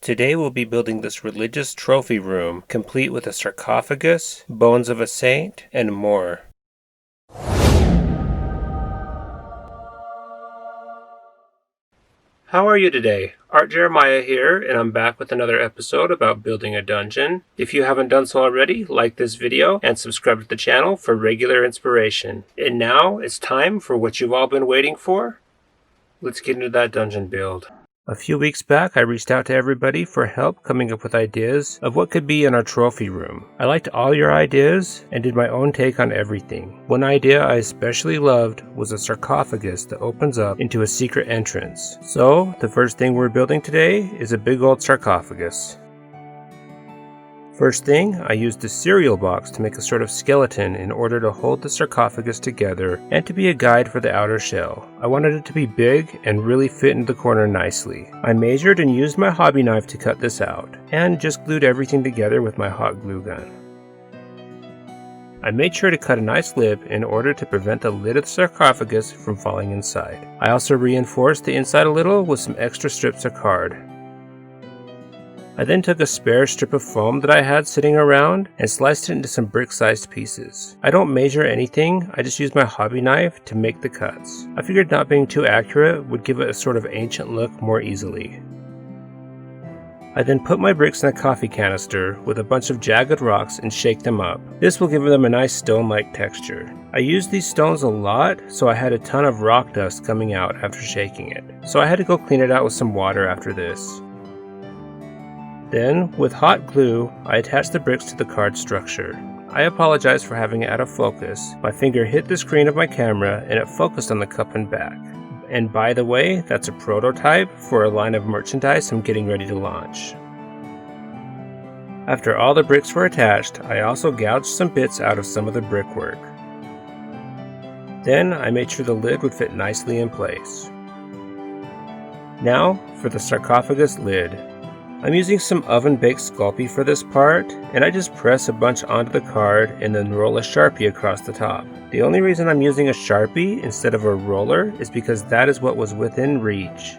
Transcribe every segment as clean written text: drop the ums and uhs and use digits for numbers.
Today we'll be building this religious trophy room, complete with a sarcophagus, bones of a saint, and more. How are you today? Art Jeremiah here, and I'm back with another episode about building a dungeon. If you haven't done so already, like this video and subscribe to the channel for regular inspiration. And now it's time for what you've all been waiting for. Let's get into that dungeon build. A few weeks back, I reached out to everybody for help coming up with ideas of what could be in our trophy room. I liked all your ideas and did my own take on everything. One idea I especially loved was a sarcophagus that opens up into a secret entrance. So, the first thing we're building today is a big old sarcophagus. First thing, I used a cereal box to make a sort of skeleton in order to hold the sarcophagus together and to be a guide for the outer shell. I wanted it to be big and really fit into the corner nicely. I measured and used my hobby knife to cut this out, and just glued everything together with my hot glue gun. I made sure to cut a nice lip in order to prevent the lid of the sarcophagus from falling inside. I also reinforced the inside a little with some extra strips of card. I then took a spare strip of foam that I had sitting around and sliced it into some brick-sized pieces. I don't measure anything, I just use my hobby knife to make the cuts. I figured not being too accurate would give it a sort of ancient look more easily. I then put my bricks in a coffee canister with a bunch of jagged rocks and shake them up. This will give them a nice stone-like texture. I used these stones a lot, so I had a ton of rock dust coming out after shaking it. So I had to go clean it out with some water after this. Then, with hot glue, I attached the bricks to the card structure. I apologize for having it out of focus. My finger hit the screen of my camera and it focused on the cup and back. And by the way, that's a prototype for a line of merchandise I'm getting ready to launch. After all the bricks were attached, I also gouged some bits out of some of the brickwork. Then I made sure the lid would fit nicely in place. Now for the sarcophagus lid. I'm using some oven-baked Sculpey for this part, and I just press a bunch onto the card and then roll a Sharpie across the top. The only reason I'm using a Sharpie instead of a roller is because that is what was within reach.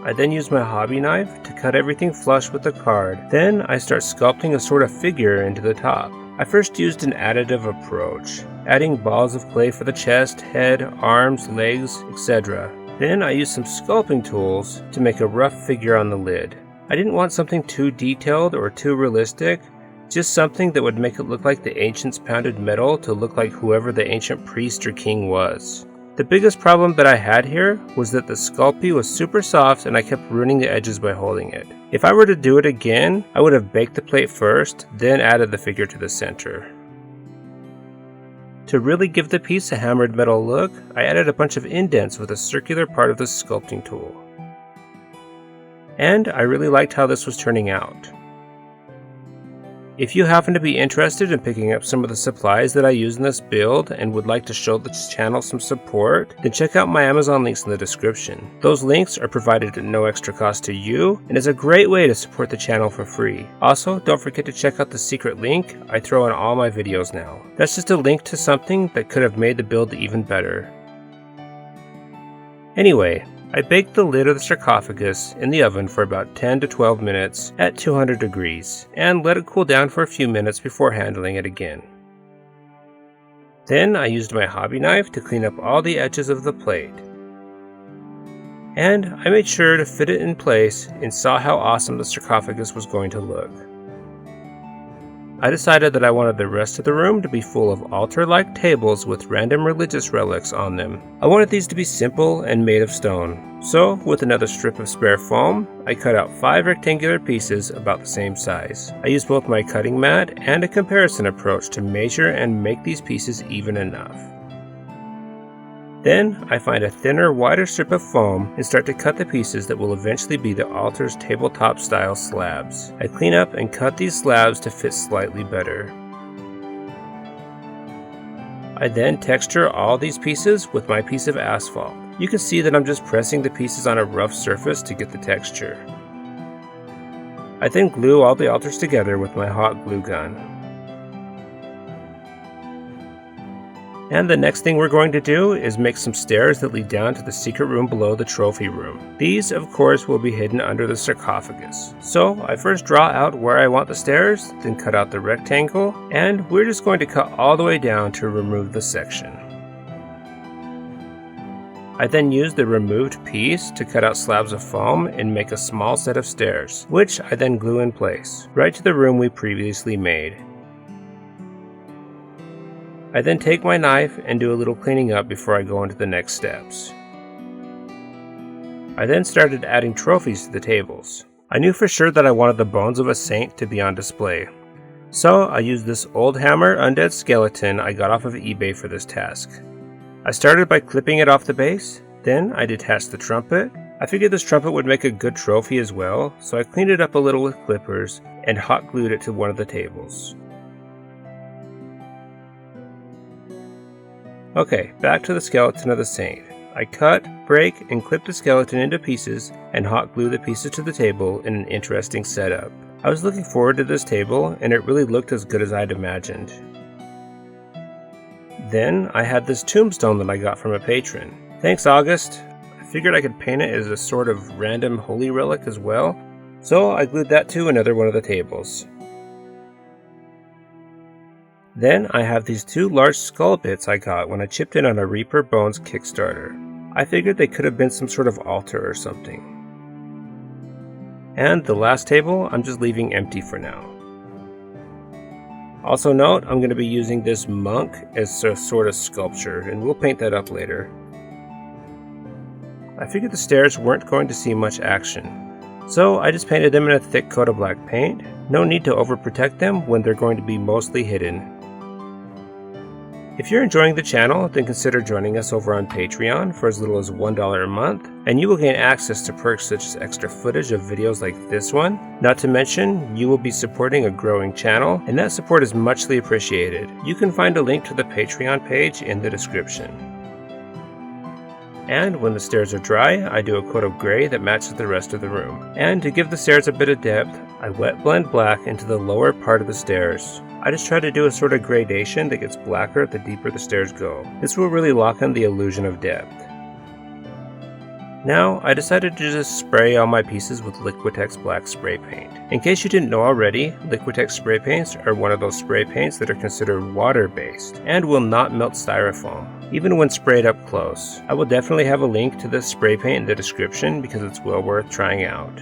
I then use my hobby knife to cut everything flush with the card. Then I start sculpting a sort of figure into the top. I first used an additive approach, adding balls of clay for the chest, head, arms, legs, etc. Then I used some sculpting tools to make a rough figure on the lid. I didn't want something too detailed or too realistic, just something that would make it look like the ancients pounded metal to look like whoever the ancient priest or king was. The biggest problem that I had here was that the Sculpey was super soft and I kept ruining the edges by holding it. If I were to do it again, I would have baked the plate first, then added the figure to the center. To really give the piece a hammered metal look, I added a bunch of indents with a circular part of the sculpting tool. And I really liked how this was turning out. If you happen to be interested in picking up some of the supplies that I use in this build and would like to show this channel some support, then check out my Amazon links in the description. Those links are provided at no extra cost to you and is a great way to support the channel for free. Also, don't forget to check out the secret link I throw in all my videos now. That's just a link to something that could have made the build even better. Anyway, I baked the lid of the sarcophagus in the oven for about 10 to 12 minutes at 200 degrees and let it cool down for a few minutes before handling it again. Then I used my hobby knife to clean up all the edges of the plate. And I made sure to fit it in place and saw how awesome the sarcophagus was going to look. I decided that I wanted the rest of the room to be full of altar-like tables with random religious relics on them. I wanted these to be simple and made of stone. So, with another strip of spare foam, I cut out 5 rectangular pieces about the same size. I used both my cutting mat and a comparison approach to measure and make these pieces even enough. Then, I find a thinner, wider strip of foam and start to cut the pieces that will eventually be the altar's tabletop style slabs. I clean up and cut these slabs to fit slightly better. I then texture all these pieces with my piece of asphalt. You can see that I'm just pressing the pieces on a rough surface to get the texture. I then glue all the altars together with my hot glue gun. And the next thing we're going to do is make some stairs that lead down to the secret room below the trophy room. These, of course, will be hidden under the sarcophagus. So I first draw out where I want the stairs, then cut out the rectangle, and we're just going to cut all the way down to remove the section. I then use the removed piece to cut out slabs of foam and make a small set of stairs, which I then glue in place, right to the room we previously made. I then take my knife and do a little cleaning up before I go into the next steps. I then started adding trophies to the tables. I knew for sure that I wanted the bones of a saint to be on display. So I used this old hammer undead skeleton I got off of eBay for this task. I started by clipping it off the base, then I detached the trumpet. I figured this trumpet would make a good trophy as well, so I cleaned it up a little with clippers and hot glued it to one of the tables. Okay, back to the skeleton of the saint. I cut, break, and clip the skeleton into pieces and hot glue the pieces to the table in an interesting setup. I was looking forward to this table and it really looked as good as I'd imagined. Then I had this tombstone that I got from a patron. Thanks, August. I figured I could paint it as a sort of random holy relic as well, so I glued that to another one of the tables. Then I have these two large skull bits I got when I chipped in on a Reaper Bones Kickstarter. I figured they could have been some sort of altar or something. And the last table I'm just leaving empty for now. Also note, I'm going to be using this monk as a sort of sculpture, and we'll paint that up later. I figured the stairs weren't going to see much action, so I just painted them in a thick coat of black paint. No need to overprotect them when they're going to be mostly hidden. If you're enjoying the channel, then consider joining us over on Patreon for as little as $1 a month, and you will gain access to perks such as extra footage of videos like this one. Not to mention, you will be supporting a growing channel, and that support is muchly appreciated. You can find a link to the Patreon page in the description. And when the stairs are dry, I do a coat of gray that matches the rest of the room. And to give the stairs a bit of depth, I wet blend black into the lower part of the stairs. I just try to do a sort of gradation that gets blacker the deeper the stairs go. This will really lock in the illusion of depth. Now, I decided to just spray all my pieces with Liquitex black spray paint. In case you didn't know already, Liquitex spray paints are one of those spray paints that are considered water-based and will not melt styrofoam, even when sprayed up close. I will definitely have a link to this spray paint in the description because it's well worth trying out.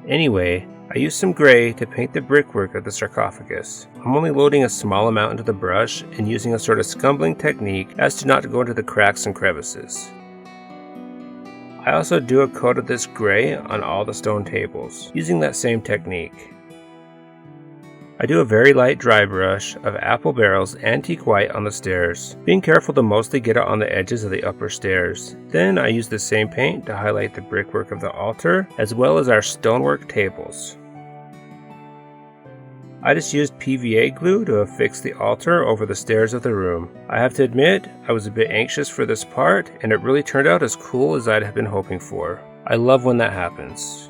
Anyway, I used some gray to paint the brickwork of the sarcophagus. I'm only loading a small amount into the brush and using a sort of scumbling technique as to not go into the cracks and crevices. I also do a coat of this gray on all the stone tables, using that same technique. I do a very light dry brush of Apple Barrel's Antique White on the stairs, being careful to mostly get it on the edges of the upper stairs. Then I use the same paint to highlight the brickwork of the altar, as well as our stonework tables. I just used PVA glue to affix the altar over the stairs of the room. I have to admit, I was a bit anxious for this part, and it really turned out as cool as I'd have been hoping for. I love when that happens.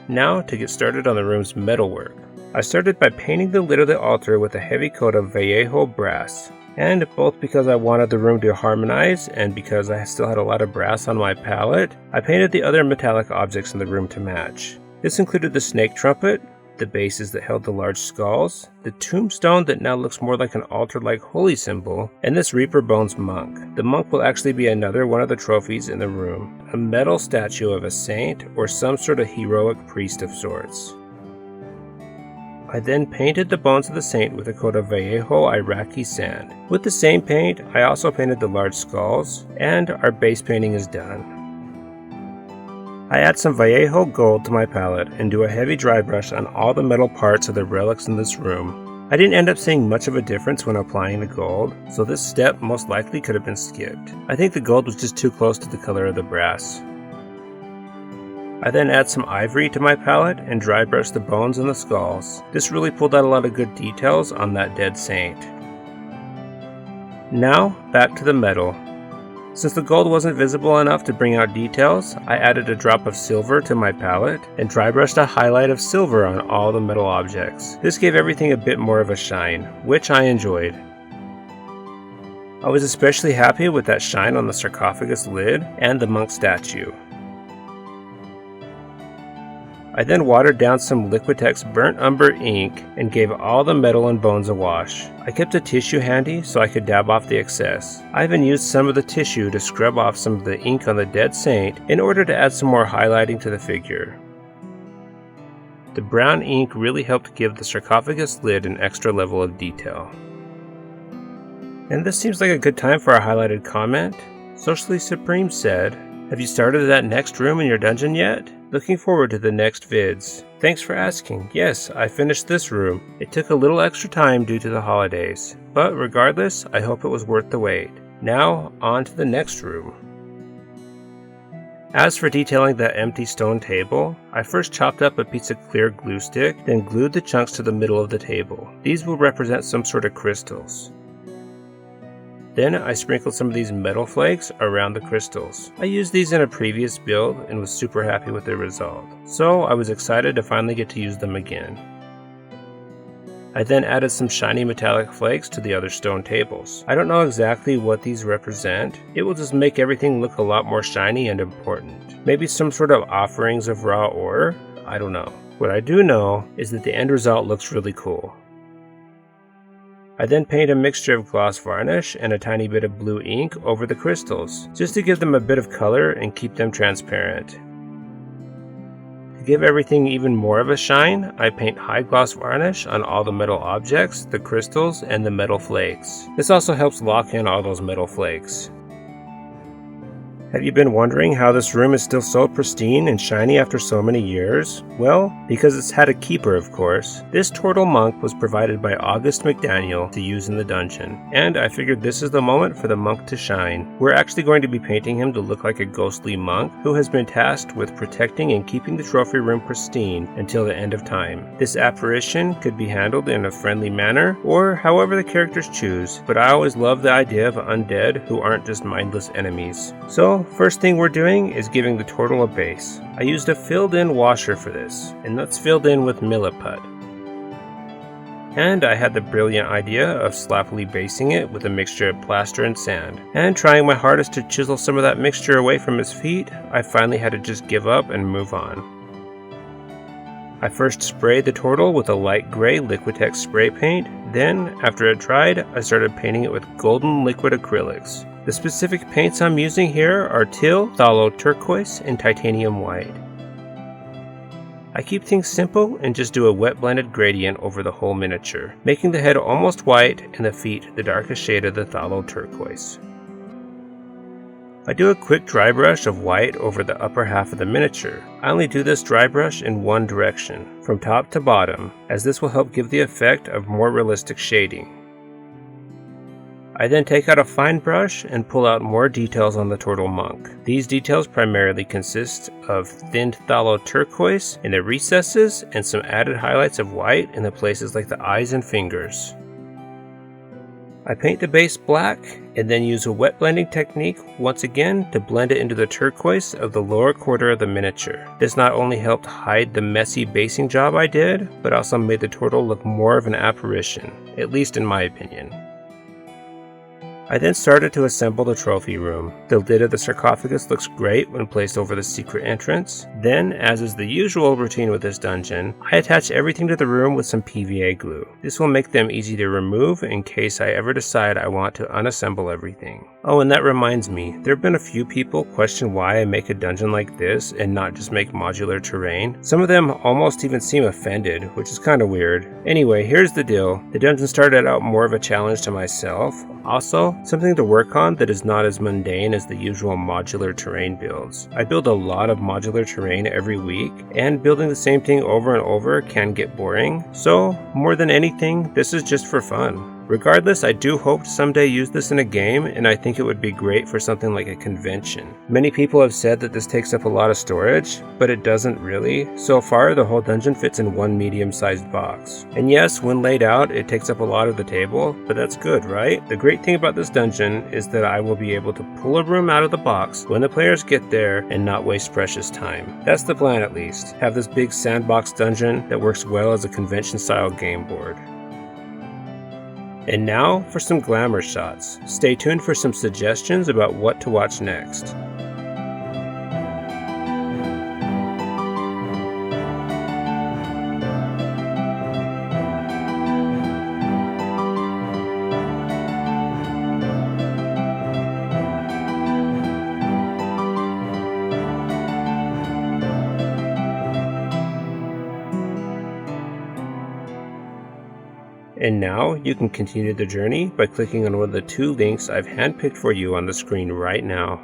Now to get started on the room's metalwork. I started by painting the lid of the altar with a heavy coat of Vallejo brass. And both because I wanted the room to harmonize and because I still had a lot of brass on my palette, I painted the other metallic objects in the room to match. This included the snake trumpet, the bases that held the large skulls, the tombstone that now looks more like an altar-like holy symbol, and this Reaper Bones monk. The monk will actually be another one of the trophies in the room, a metal statue of a saint or some sort of heroic priest of sorts. I then painted the bones of the saint with a coat of Vallejo Iraqi sand. With the same paint, I also painted the large skulls, and our base painting is done. I add some Vallejo gold to my palette and do a heavy dry brush on all the metal parts of the relics in this room. I didn't end up seeing much of a difference when applying the gold, so this step most likely could have been skipped. I think the gold was just too close to the color of the brass. I then add some ivory to my palette and dry brush the bones and the skulls. This really pulled out a lot of good details on that dead saint. Now, back to the metal. Since the gold wasn't visible enough to bring out details, I added a drop of silver to my palette and dry brushed a highlight of silver on all the metal objects. This gave everything a bit more of a shine, which I enjoyed. I was especially happy with that shine on the sarcophagus lid and the monk statue. I then watered down some Liquitex burnt umber ink and gave all the metal and bones a wash. I kept a tissue handy so I could dab off the excess. I even used some of the tissue to scrub off some of the ink on the dead saint in order to add some more highlighting to the figure. The brown ink really helped give the sarcophagus lid an extra level of detail. And this seems like a good time for a highlighted comment. Socially Supreme said, "Have you started that next room in your dungeon yet? Looking forward to the next vids. Thanks for asking. Yes, I finished this room. It took a little extra time due to the holidays. But regardless, I hope it was worth the wait. Now, on to the next room." As for detailing that empty stone table, I first chopped up a piece of clear glue stick, then glued the chunks to the middle of the table. These will represent some sort of crystals. Then I sprinkled some of these metal flakes around the crystals. I used these in a previous build and was super happy with the result, so I was excited to finally get to use them again. I then added some shiny metallic flakes to the other stone tables. I don't know exactly what these represent. It will just make everything look a lot more shiny and important. Maybe some sort of offerings of raw ore? I don't know. What I do know is that the end result looks really cool. I then paint a mixture of gloss varnish and a tiny bit of blue ink over the crystals, just to give them a bit of color and keep them transparent. To give everything even more of a shine, I paint high gloss varnish on all the metal objects, the crystals, and the metal flakes. This also helps lock in all those metal flakes. Have you been wondering how this room is still so pristine and shiny after so many years? Well, because it's had a keeper, of course. This turtle monk was provided by August McDaniel to use in the dungeon, and I figured this is the moment for the monk to shine. We're actually going to be painting him to look like a ghostly monk who has been tasked with protecting and keeping the trophy room pristine until the end of time. This apparition could be handled in a friendly manner, or however the characters choose, but I always love the idea of undead who aren't just mindless enemies. So, first thing we're doing is giving the turtle a base. I used a filled-in washer for this, and that's filled in with milliput. And I had the brilliant idea of sloppily basing it with a mixture of plaster and sand. And trying my hardest to chisel some of that mixture away from his feet, I finally had to just give up and move on. I first sprayed the turtle with a light gray Liquitex spray paint, then, after it dried, I started painting it with golden liquid acrylics. The specific paints I'm using here are teal, phthalo turquoise, and titanium white. I keep things simple and just do a wet blended gradient over the whole miniature, making the head almost white and the feet the darkest shade of the phthalo turquoise. I do a quick dry brush of white over the upper half of the miniature. I only do this dry brush in one direction, from top to bottom, as this will help give the effect of more realistic shading. I then take out a fine brush and pull out more details on the turtle monk. These details primarily consist of thinned phthalo turquoise in the recesses and some added highlights of white in the places like the eyes and fingers. I paint the base black and then use a wet blending technique once again to blend it into the turquoise of the lower quarter of the miniature. This not only helped hide the messy basing job I did, but also made the turtle look more of an apparition, at least in my opinion. I then started to assemble the trophy room. The lid of the sarcophagus looks great when placed over the secret entrance. Then, as is the usual routine with this dungeon, I attach everything to the room with some PVA glue. This will make them easy to remove in case I ever decide I want to unassemble everything. Oh, and that reminds me, there have been a few people question why I make a dungeon like this and not just make modular terrain. Some of them almost even seem offended, which is kind of weird. Anyway, here's the deal. The dungeon started out more of a challenge to myself. Also, something to work on that is not as mundane as the usual modular terrain builds. I build a lot of modular terrain every week, and building the same thing over and over can get boring. So, more than anything, this is just for fun. Regardless, I do hope to someday use this in a game, and I think it would be great for something like a convention. Many people have said that this takes up a lot of storage, but it doesn't really. So far, the whole dungeon fits in one medium-sized box. And yes, when laid out, it takes up a lot of the table, but that's good, right? The great thing about this dungeon is that I will be able to pull a room out of the box when the players get there and not waste precious time. That's the plan, at least. Have this big sandbox dungeon that works well as a convention-style game board. And now for some glamour shots. Stay tuned for some suggestions about what to watch next. And now you can continue the journey by clicking on one of the 2 links I've handpicked for you on the screen right now.